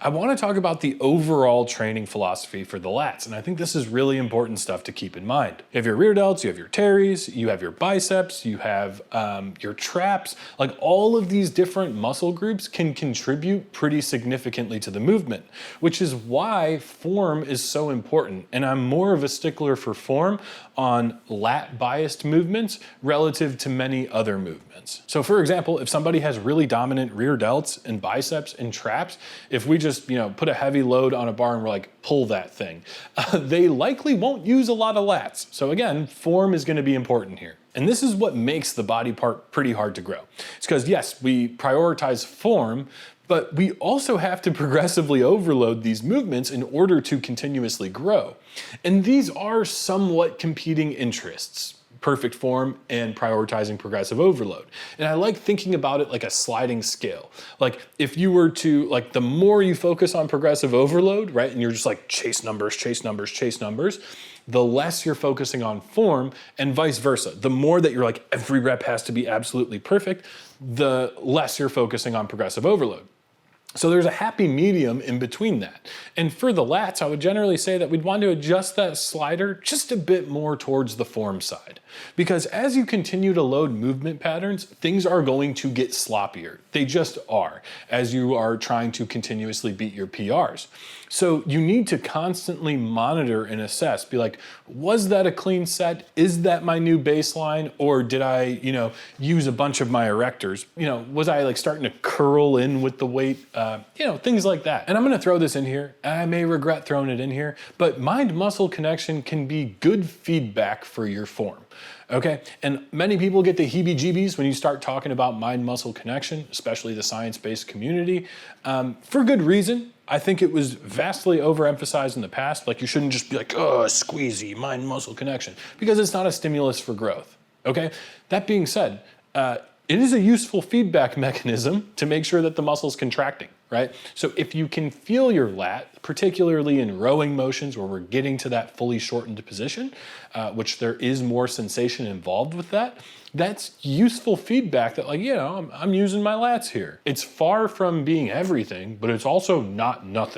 I want to talk about the overall training philosophy for the lats, and I think this is really important stuff to keep in mind. You have your rear delts, you have your teres, you have your biceps, you have your traps. Like, all of these different muscle groups can contribute pretty significantly to the movement, which is why form is so important. And I'm more of a stickler for form on lat biased movements relative to many other movements. So for example, if somebody has really dominant rear delts and biceps and traps, if we just put a heavy load on a bar and we're like, pull that thing, they likely won't use a lot of lats. So again, form is going to be important here. And this is what makes the body part pretty hard to grow. It's because yes, we prioritize form, but we also have to progressively overload these movements in order to continuously grow. And these are somewhat competing interests: perfect form and prioritizing progressive overload. And I like thinking about it like a sliding scale. Like, if you were to, like, the more you focus on progressive overload, right, and you're just like chase numbers, chase numbers, chase numbers, the less you're focusing on form, and vice versa. The more that you're like, every rep has to be absolutely perfect, the less you're focusing on progressive overload. So there's a happy medium in between that. And for the lats, I would generally say that we'd want to adjust that slider just a bit more towards the form side. Because as you continue to load movement patterns, things are going to get sloppier. They just are, as you are trying to continuously beat your PRs. So you need to constantly monitor and assess, be like, was that a clean set? Is that my new baseline? Or did I, use a bunch of my erectors? Was I like starting to curl in with the weight? Things like that. And I'm gonna throw this in here. I may regret throwing it in here, but mind-muscle connection can be good feedback for your form. Okay, and many people get the heebie-jeebies when you start talking about mind-muscle connection, especially the science-based community, for good reason. I think it was vastly overemphasized in the past. Like, you shouldn't just be like, oh, squeezy, mind-muscle connection, because it's not a stimulus for growth, okay? That being said, it is a useful feedback mechanism to make sure that the muscle's contracting, right? So if you can feel your lat, particularly in rowing motions where we're getting to that fully shortened position, which there is more sensation involved with that, that's useful feedback that, like, I'm using my lats here. It's far from being everything, but it's also not nothing.